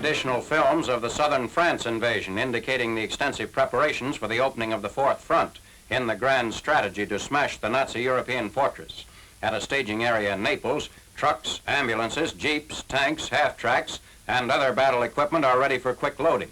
Additional films of the southern France invasion indicating the extensive preparations for the opening of the Fourth Front in the grand strategy to smash the Nazi European fortress. At a staging area in Naples, trucks, ambulances, jeeps, tanks, half-tracks, and other battle equipment are ready for quick loading.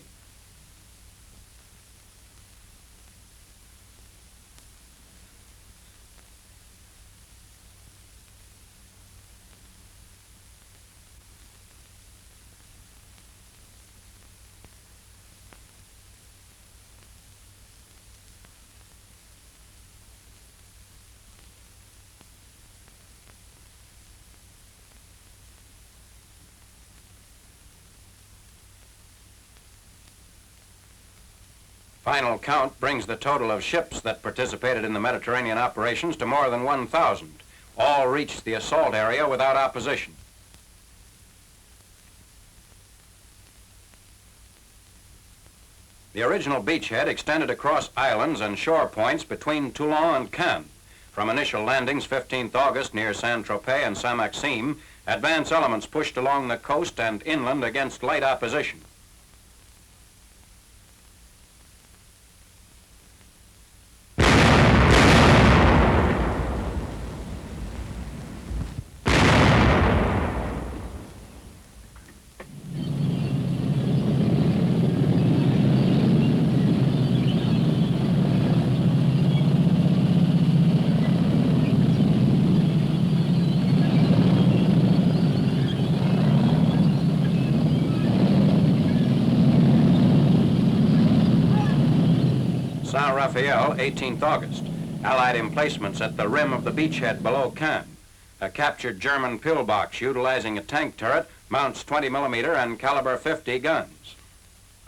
Final count brings the total of ships that participated in the Mediterranean operations to more than 1,000. All reached the assault area without opposition. The original beachhead extended across islands and shore points between Toulon and Cannes. From initial landings 15th August near Saint-Tropez and Saint-Maxime, advance elements pushed along the coast and inland against light opposition. Saint-Raphael, 18th August. Allied emplacements at the rim of the beachhead below Cannes. A captured German pillbox utilizing a tank turret mounts 20mm and caliber 50 guns.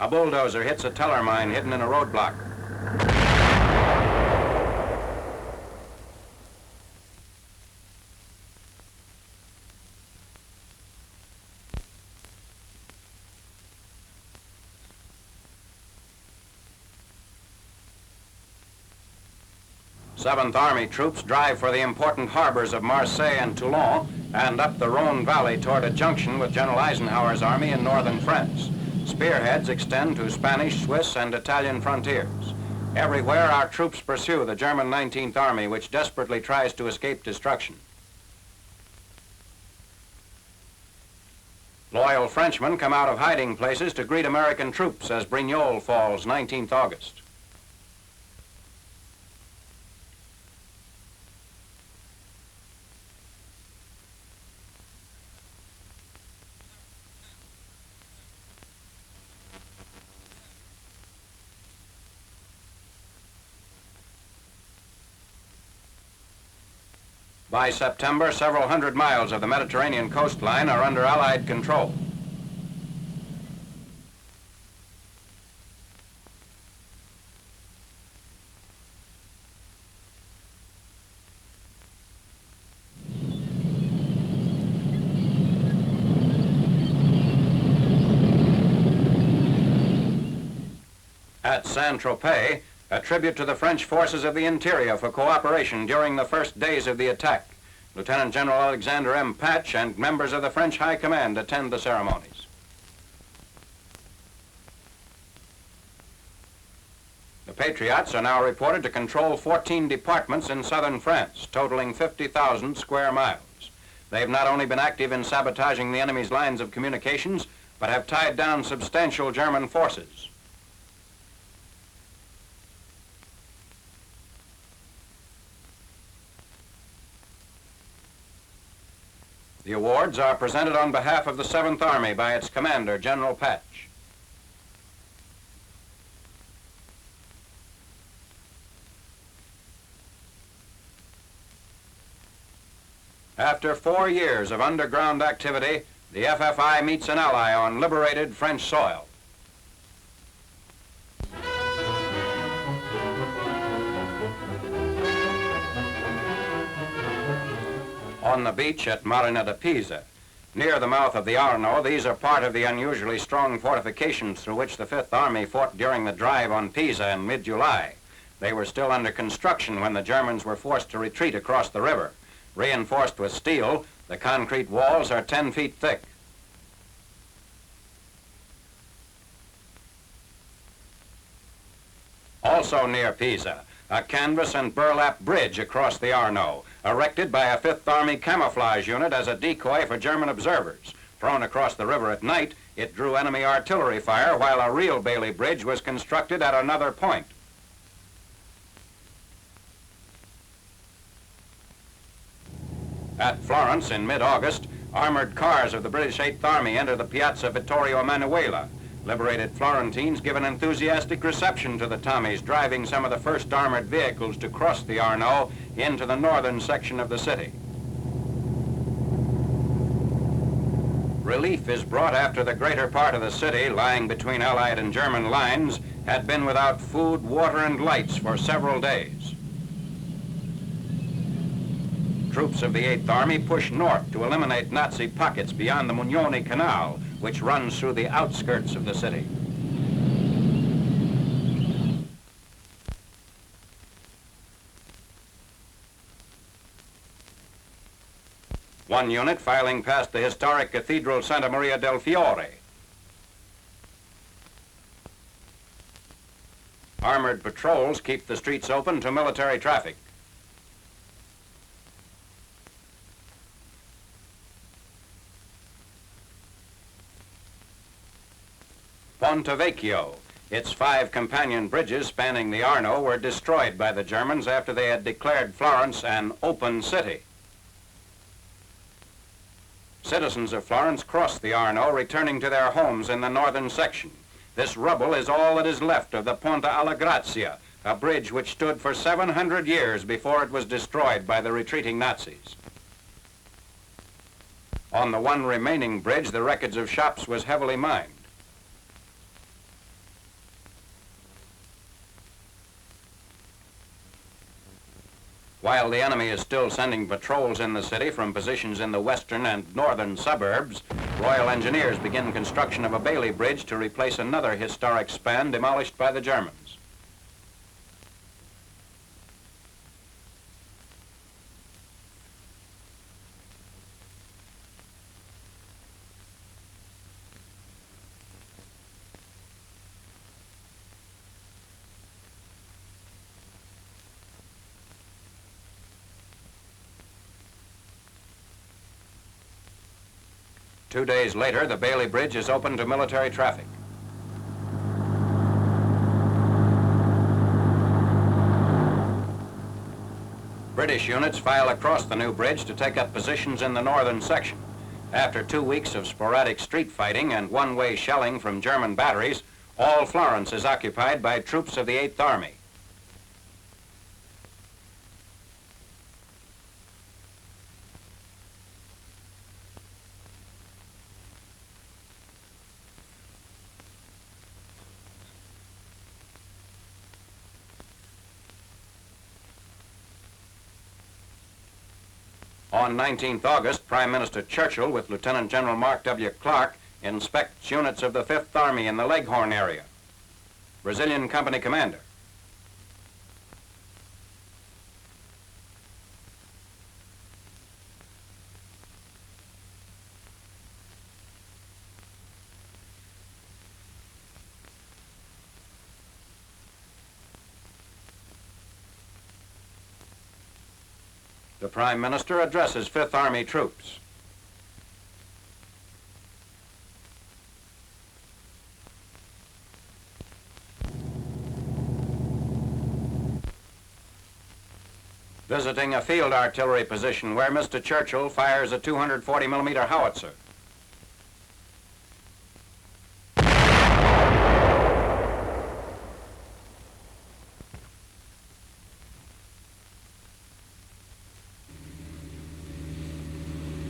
A bulldozer hits a teller mine hidden in a roadblock. Seventh Army troops drive for the important harbors of Marseille and Toulon and up the Rhone Valley toward a junction with General Eisenhower's army in northern France. Spearheads extend to Spanish, Swiss, and Italian frontiers. Everywhere our troops pursue the German 19th Army, which desperately tries to escape destruction. Loyal Frenchmen come out of hiding places to greet American troops as Brignoles falls 19th August. By September, several hundred miles of the Mediterranean coastline are under Allied control. At Saint-Tropez, a tribute to the French forces of the interior for cooperation during the first days of the attack. Lieutenant General Alexander M. Patch and members of the French High Command attend the ceremonies. The Patriots are now reported to control 14 departments in southern France, totaling 50,000 square miles. They've not only been active in sabotaging the enemy's lines of communications, but have tied down substantial German forces. The awards are presented on behalf of the 7th Army by its commander, General Patch. After 4 years of underground activity, the FFI meets an ally on liberated French soil. On the beach at Marina de Pisa, near the mouth of the Arno, these are part of the unusually strong fortifications through which the 5th Army fought during the drive on Pisa in mid-July. They were still under construction when the Germans were forced to retreat across the river. Reinforced with steel, the concrete walls are 10 feet thick. Also near Pisa, a canvas and burlap bridge across the Arno, erected by a Fifth Army camouflage unit as a decoy for German observers. Thrown across the river at night, it drew enemy artillery fire while a real Bailey Bridge was constructed at another point. At Florence in mid-August, armored cars of the British Eighth Army enter the Piazza Vittorio Emanuele. Liberated Florentines give an enthusiastic reception to the Tommies, driving some of the first armored vehicles to cross the Arno into the northern section of the city. Relief is brought after the greater part of the city, lying between Allied and German lines, had been without food, water, and lights for several days. Troops of the Eighth Army pushed north to eliminate Nazi pockets beyond the Mugnoni Canal, which runs through the outskirts of the city. One unit filing past the historic Cathedral Santa Maria del Fiore. Armored patrols keep the streets open to military traffic. Ponte Vecchio. Its 5 companion bridges spanning the Arno were destroyed by the Germans after they had declared Florence an open city. Citizens of Florence crossed the Arno, returning to their homes in the northern section. This rubble is all that is left of the Ponte alla Grazia, a bridge which stood for 700 years before it was destroyed by the retreating Nazis. On the one remaining bridge, the wreckage of shops was heavily mined. While the enemy is still sending patrols in the city from positions in the western and northern suburbs, Royal Engineers begin construction of a Bailey Bridge to replace another historic span demolished by the Germans. Two days later, the Bailey Bridge is open to military traffic. British units file across the new bridge to take up positions in the northern section. After 2 weeks of sporadic street fighting and one-way shelling from German batteries, all Florence is occupied by troops of the Eighth Army. On 19th August, Prime Minister Churchill, with Lieutenant General Mark W. Clark, inspects units of the Fifth Army in the Leghorn area. Brazilian Company Commander. The Prime Minister addresses Fifth Army troops. Visiting a field artillery position where Mr. Churchill fires a 240mm howitzer.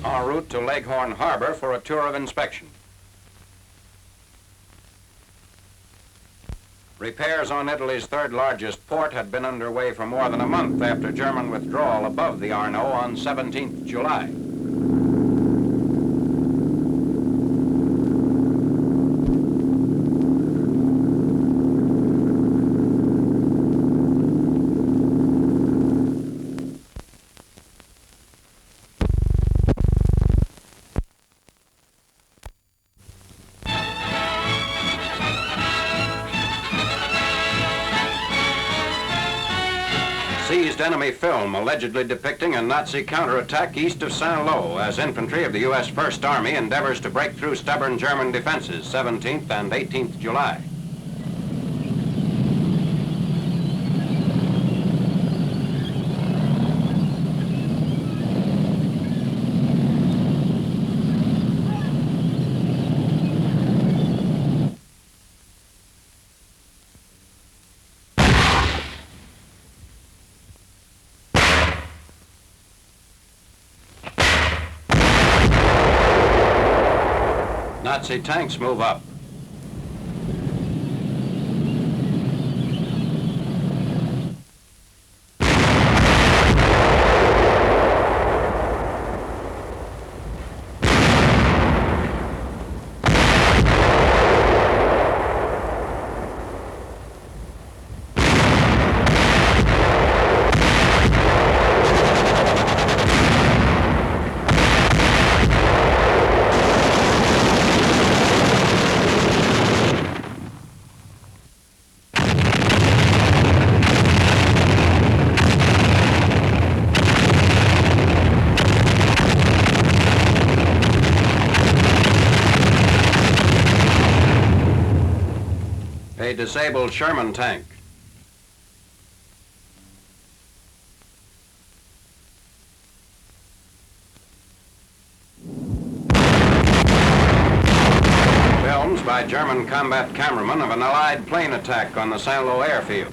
En route to Leghorn Harbor for a tour of inspection. Repairs on Italy's third largest port had been underway for more than a month after German withdrawal above the Arno on 17th July. seized enemy film allegedly depicting a Nazi counterattack east of Saint-Lô as infantry of the U.S. First Army endeavors to break through stubborn German defenses 17th and 18th July. Nazi tanks move up. A disabled Sherman tank. Films by German combat cameramen of an Allied plane attack on the Saint-Lô airfield.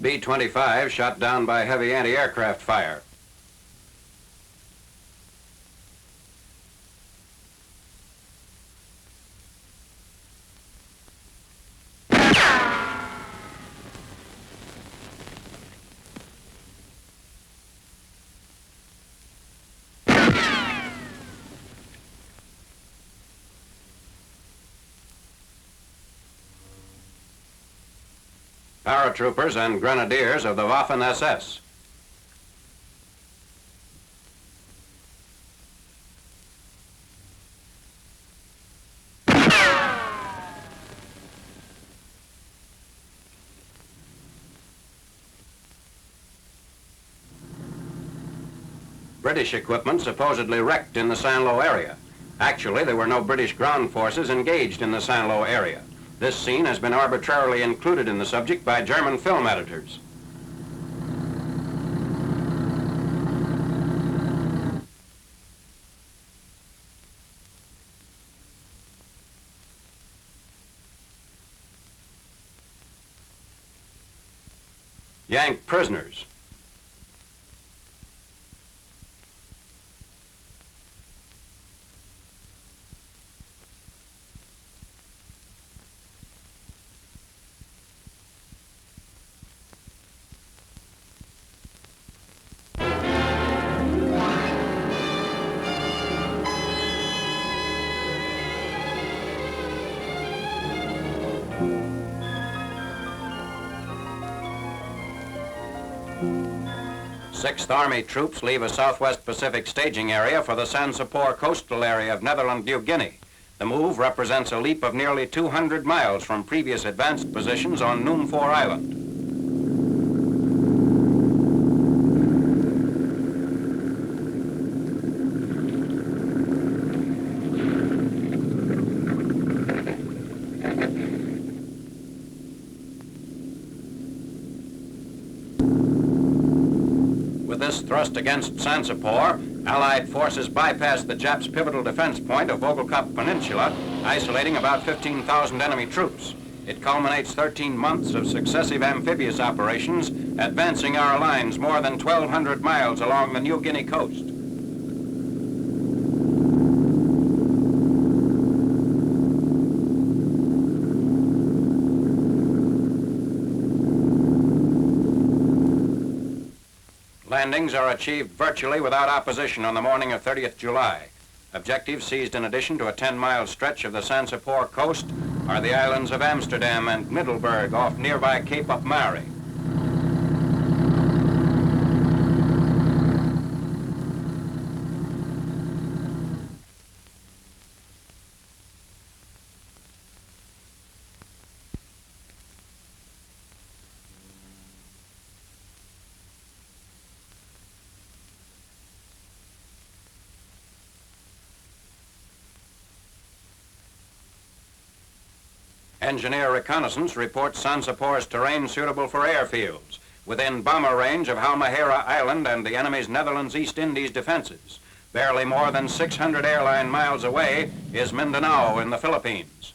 B-25 shot down by heavy anti-aircraft fire. Paratroopers and grenadiers of the Waffen-SS. British equipment supposedly wrecked in the Saint-Lô area. Actually, there were no British ground forces engaged in the Saint-Lô area. This scene has been arbitrarily included in the subject by German film editors. Yanked prisoners. Sixth Army troops leave a Southwest Pacific staging area for the Sansepor coastal area of Netherland, New Guinea. The move represents a leap of nearly 200 miles from previous advanced positions on Numfor Island. With this thrust against Sansepor, Allied forces bypassed the Japs' pivotal defense point of Vogelkop Peninsula, isolating about 15,000 enemy troops. It culminates 13 months of successive amphibious operations, advancing our lines more than 1,200 miles along the New Guinea coast. Landings are achieved virtually without opposition on the morning of 30th July. Objectives seized in addition to a 10-mile stretch of the Sansepor coast are the islands of Amsterdam and Middelburg off nearby Cape of Mare. Engineer reconnaissance reports Sansepor's terrain suitable for airfields, within bomber range of Halmahera Island and the enemy's Netherlands East Indies defenses. Barely more than 600 airline miles away is Mindanao in the Philippines.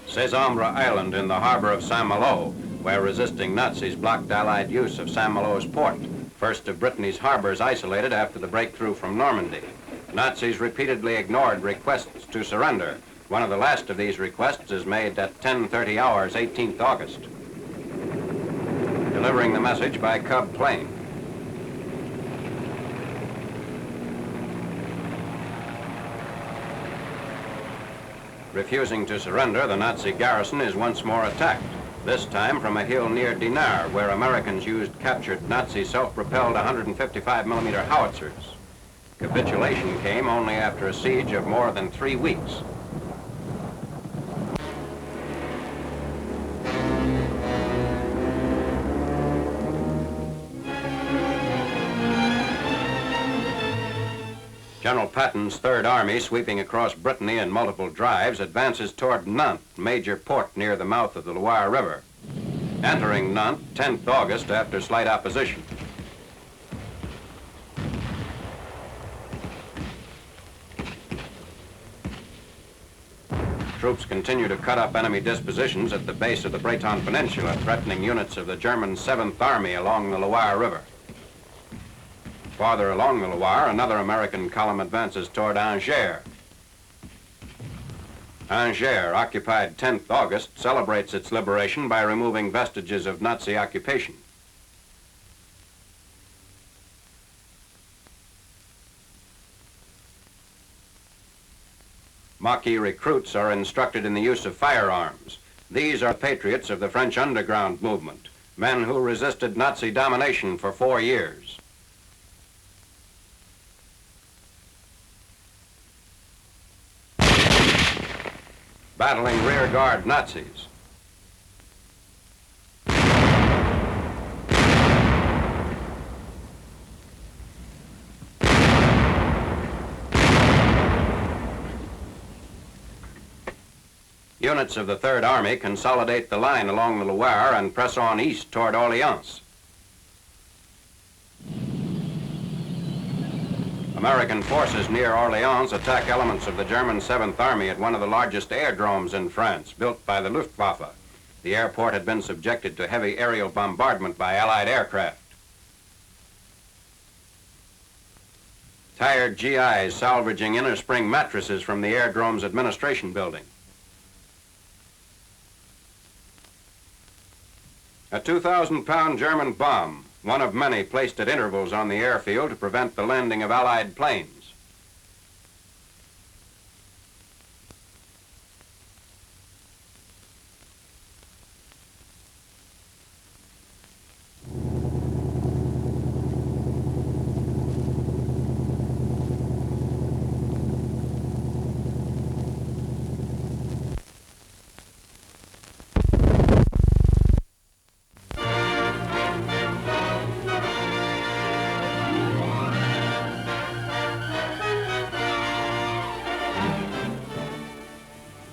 Cézambre Island in the harbor of Saint-Malo, where resisting Nazis blocked Allied use of Saint-Malo's port, first of Brittany's harbors isolated after the breakthrough from Normandy. Nazis repeatedly ignored requests to surrender. One of the last of these requests is made at 10:30 hours, 18th August. Delivering the message by Cub plane. Refusing to surrender, the Nazi garrison is once more attacked, this time from a hill near Dinard, where Americans used captured Nazi self-propelled 155mm howitzers. Capitulation came only after a siege of more than 3 weeks. General Patton's Third Army, sweeping across Brittany in multiple drives, advances toward Nantes, major port near the mouth of the Loire River. Entering Nantes 10th August after slight opposition. Troops continue to cut up enemy dispositions at the base of the Breton Peninsula, threatening units of the German 7th Army along the Loire River. Farther along the Loire, another American column advances toward Angers. Angers, occupied 10th August, celebrates its liberation by removing vestiges of Nazi occupation. Maquis recruits are instructed in the use of firearms. These are patriots of the French underground movement, men who resisted Nazi domination for 4 years. Battling rearguard Nazis. Units of the Third Army consolidate the line along the Loire and press on east toward Orleans. American forces near Orleans attack elements of the German 7th Army at one of the largest airdromes in France, built by the Luftwaffe. The airport had been subjected to heavy aerial bombardment by Allied aircraft. Tired GIs salvaging inner spring mattresses from the airdrome's administration building. A 2,000-pound German bomb, one of many placed at intervals on the airfield to prevent the landing of Allied planes.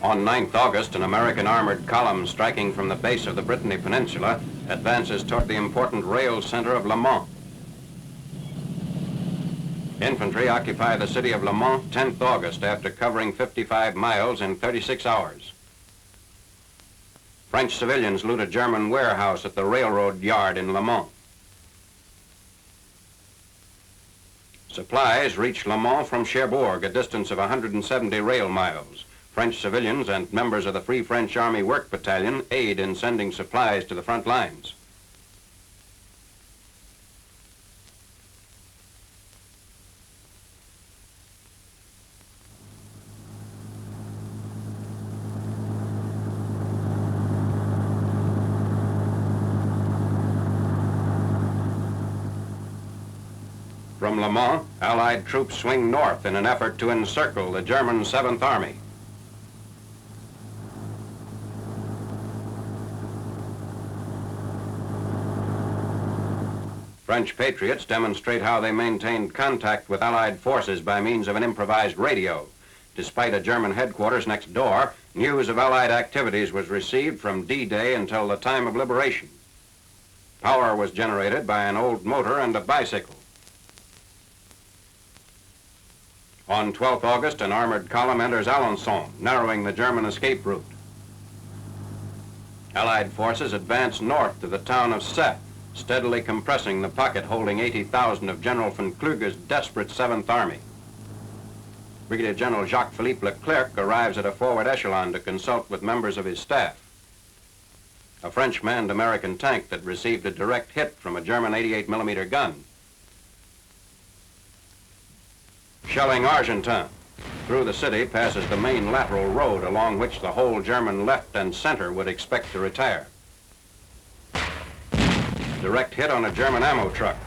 On 9th August, an American armored column striking from the base of the Brittany Peninsula advances toward the important rail center of Le Mans. Infantry occupy the city of Le Mans 10th August after covering 55 miles in 36 hours. French civilians loot a German warehouse at the railroad yard in Le Mans. Supplies reach Le Mans from Cherbourg, a distance of 170 rail miles. French civilians and members of the Free French Army Work Battalion aid in sending supplies to the front lines. From Le Mans, Allied troops swing north in an effort to encircle the German 7th Army. French patriots demonstrate how they maintained contact with Allied forces by means of an improvised radio. Despite a German headquarters next door, news of Allied activities was received from D-Day until the time of liberation. Power was generated by an old motor and a bicycle. On 12th August, an armored column enters Alençon, narrowing the German escape route. Allied forces advance north to the town of Sète, steadily compressing the pocket holding 80,000 of General von Kluge's desperate 7th Army. Brigadier General Jacques-Philippe Leclerc arrives at a forward echelon to consult with members of his staff. A French-manned American tank that received a direct hit from a German 88mm gun. Shelling Argentan. Through the city passes the main lateral road along which the whole German left and center would expect to retire. Direct hit on a German ammo truck.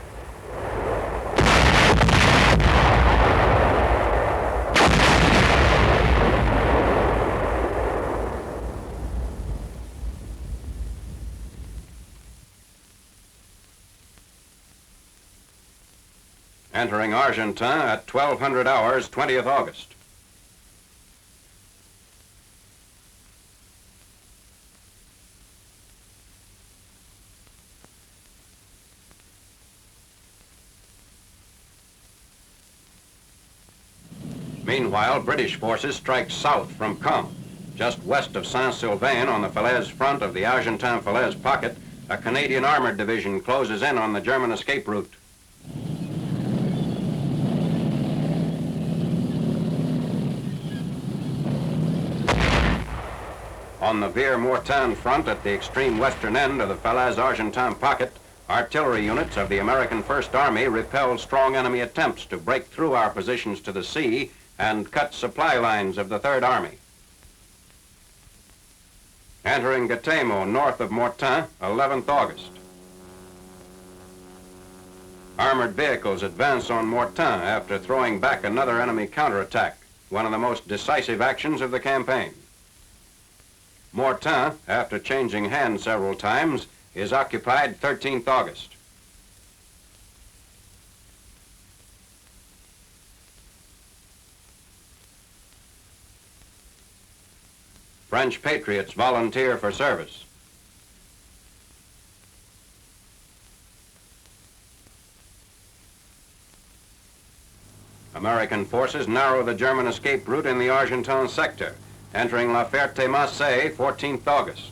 Entering Argentan at 1200 hours, 20th August. Meanwhile, British forces strike south from Caen. Just west of Saint-Sylvain on the Falaise front of the Argentan-Falaise pocket, a Canadian armored division closes in on the German escape route. On the Vire-Mortain front at the extreme western end of the Falaise-Argentan pocket, artillery units of the American First Army repelled strong enemy attempts to break through our positions to the sea and cut supply lines of the Third Army. Entering Gatemo north of Mortain, 11th August. Armored vehicles advance on Mortain after throwing back another enemy counterattack, one of the most decisive actions of the campaign. Mortain, after changing hands several times, is occupied 13th August. French patriots volunteer for service. American forces narrow the German escape route in the Argentan sector, entering La Ferté-Macé, 14th August.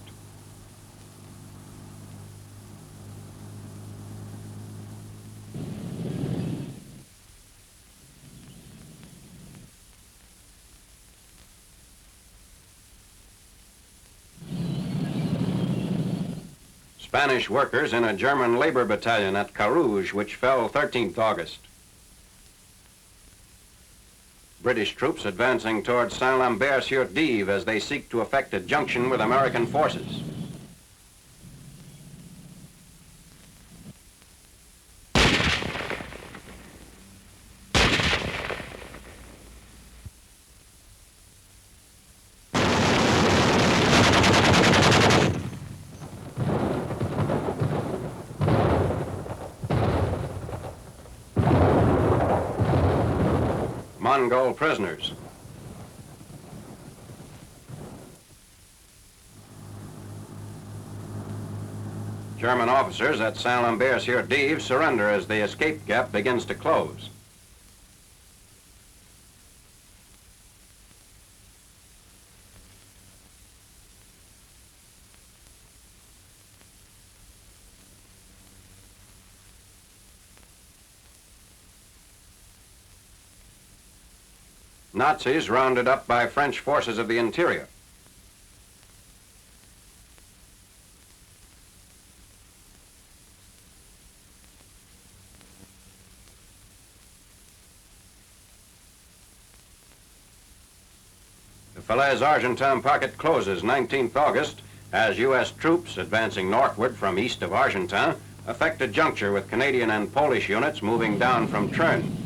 Spanish workers in a German labor battalion at Carouge, which fell 13th August. British troops advancing toward Saint-Lambert-sur-Dives as they seek to effect a junction with American forces. Mongol prisoners. German officers at Saint-Lambert-sur-Dives surrender as the escape gap begins to close. Nazis rounded up by French forces of the interior. The Falaise Argentin pocket closes 19th August as U.S. troops advancing northward from east of Argentin effect a juncture with Canadian and Polish units moving down from Trun.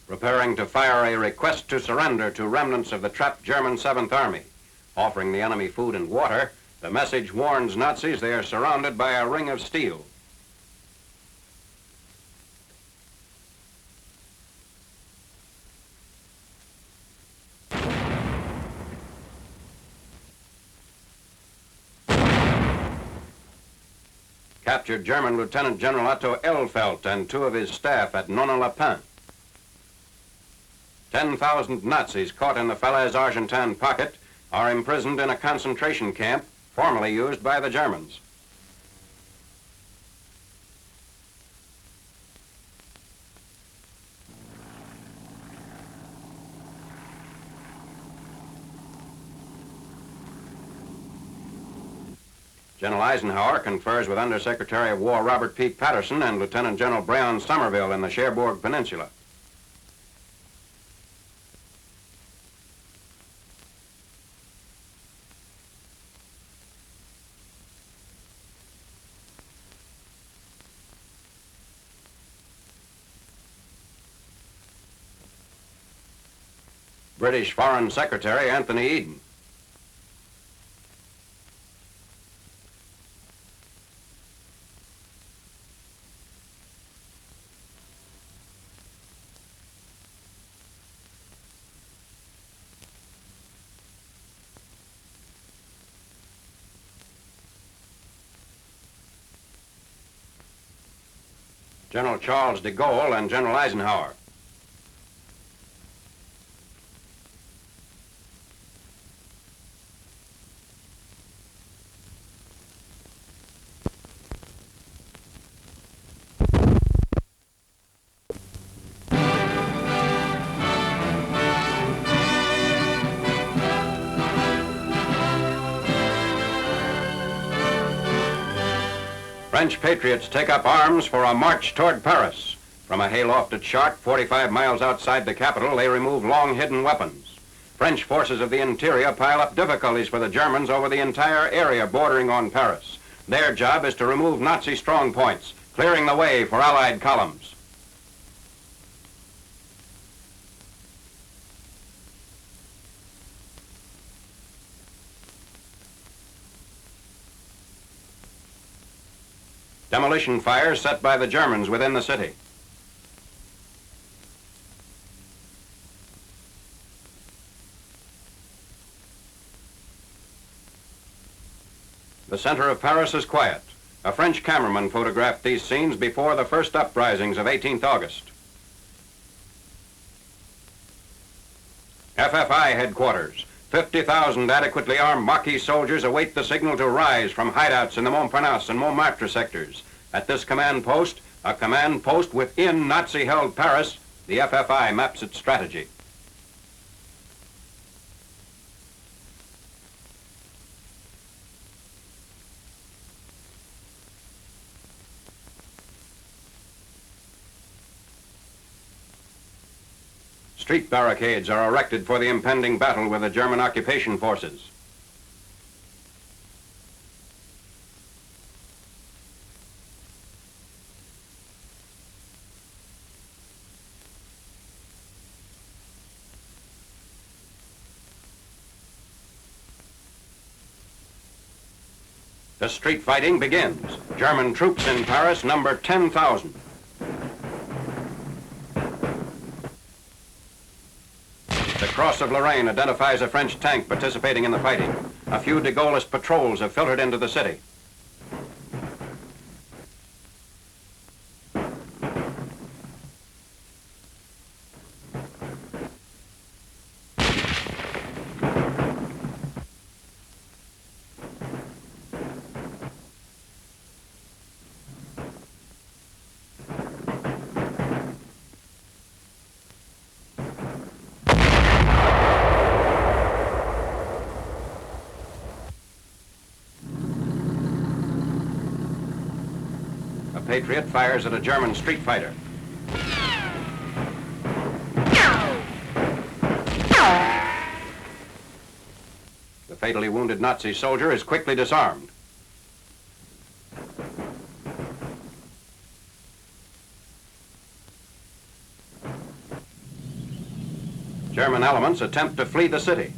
Preparing to fire a request to surrender to remnants of the trapped German 7th Army. Offering the enemy food and water, the message warns Nazis they are surrounded by a ring of steel. Captured German Lieutenant General Otto Elfelt and 2 of his staff at Nonne-la-Pin. 10,000 Nazis caught in the Falaise Argentin pocket are imprisoned in a concentration camp formerly used by the Germans. General Eisenhower confers with Undersecretary of War Robert P. Patterson and Lieutenant General Breon Somerville in the Cherbourg Peninsula. British Foreign Secretary Anthony Eden. General Charles de Gaulle and General Eisenhower. French patriots take up arms for a march toward Paris. From a hay-lofted Chartres 45 miles outside the capital, they remove long-hidden weapons. French forces of the interior pile up difficulties for the Germans over the entire area bordering on Paris. Their job is to remove Nazi strong points, clearing the way for Allied columns. Demolition fires set by the Germans within the city. The center of Paris is quiet. A French cameraman photographed these scenes before the first uprisings of 18th August. FFI headquarters. 50,000 adequately armed Maquis soldiers await the signal to rise from hideouts in the Montparnasse and Montmartre sectors. At this command post, a command post within Nazi-held Paris, the FFI maps its strategy. Street barricades are erected for the impending battle with the German occupation forces. The street fighting begins. German troops in Paris number 10,000. The Cross of Lorraine identifies a French tank participating in the fighting. A few de Gaullist patrols have filtered into the city. A patriot fires at a German street fighter. The fatally wounded Nazi soldier is quickly disarmed. German elements attempt to flee the city.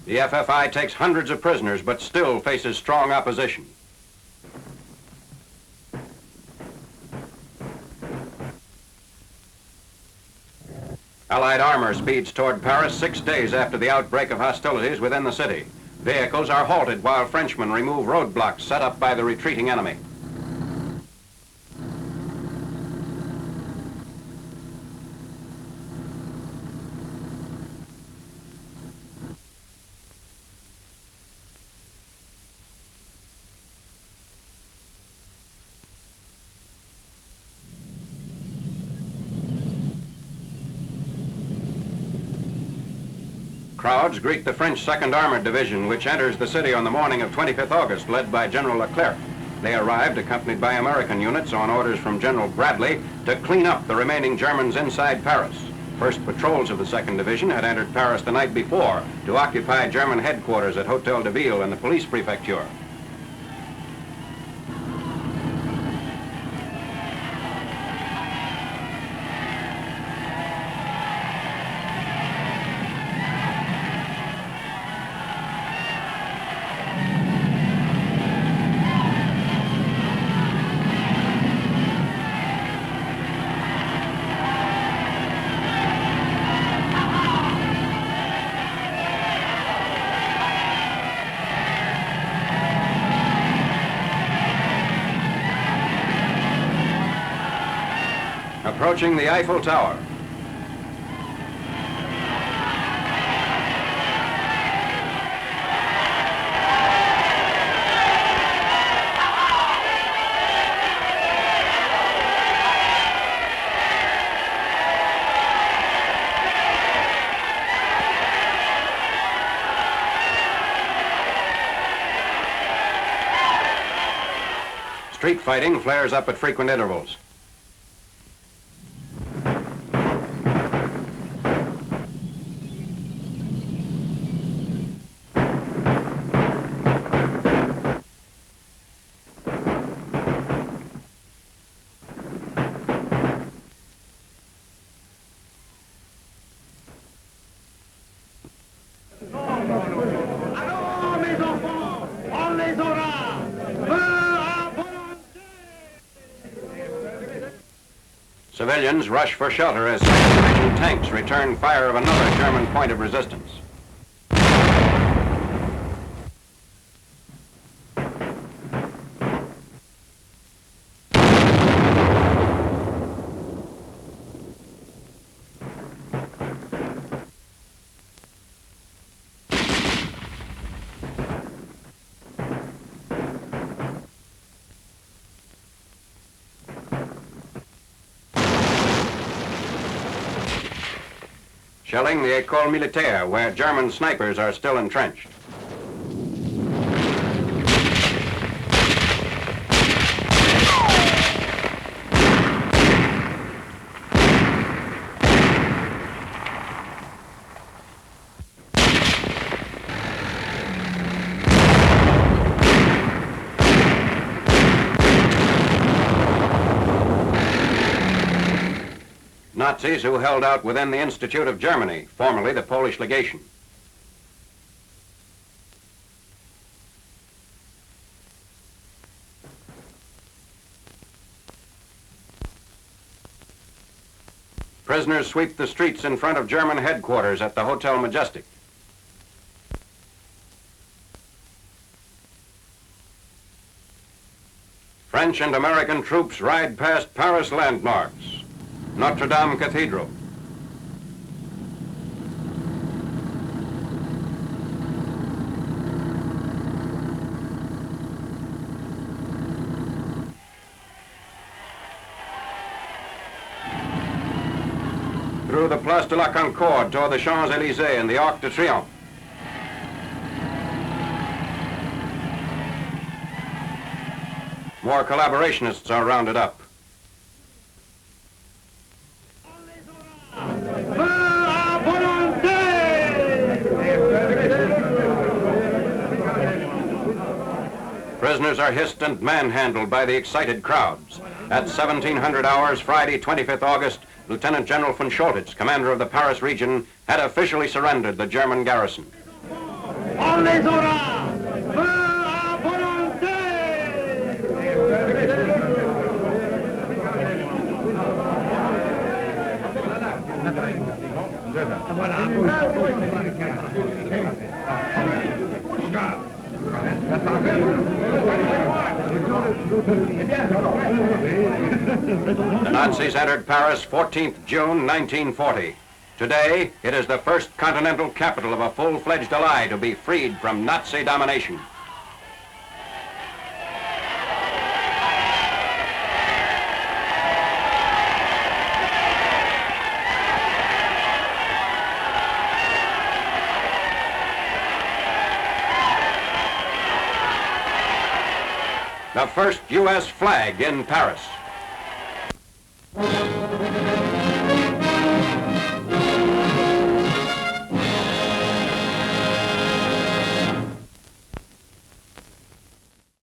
The FFI takes hundreds of prisoners, but still faces strong opposition. Allied armor speeds toward Paris 6 days after the outbreak of hostilities within the city. Vehicles are halted while Frenchmen remove roadblocks set up by the retreating enemy. Crowds greet the French 2nd Armored Division, which enters the city on the morning of 25th August, led by General Leclerc. They arrived accompanied by American units on orders from General Bradley to clean up the remaining Germans inside Paris. First patrols of the 2nd Division had entered Paris the night before to occupy German headquarters at Hotel de Ville and the police prefecture. Approaching the Eiffel Tower. Street fighting flares up at frequent intervals. Civilians rush for shelter as Division tanks return fire of another German point of resistance. Shelling the École Militaire, where German snipers are still entrenched. Nazis who held out within the Institute of Germany, formerly the Polish legation. Prisoners sweep the streets in front of German headquarters at the Hotel Majestic. French and American troops ride past Paris landmarks. Notre Dame Cathedral. Through the Place de la Concorde toward the Champs-Élysées and the Arc de Triomphe. More collaborationists are rounded up. Prisoners are hissed and manhandled by the excited crowds. At 1700 hours, Friday, 25th August, Lieutenant General von Scholtitz, commander of the Paris region, had officially surrendered the German garrison. The Nazis entered Paris 14th June 1940. Today, it is the first continental capital of a full-fledged ally to be freed from Nazi domination. The first U.S. flag in Paris.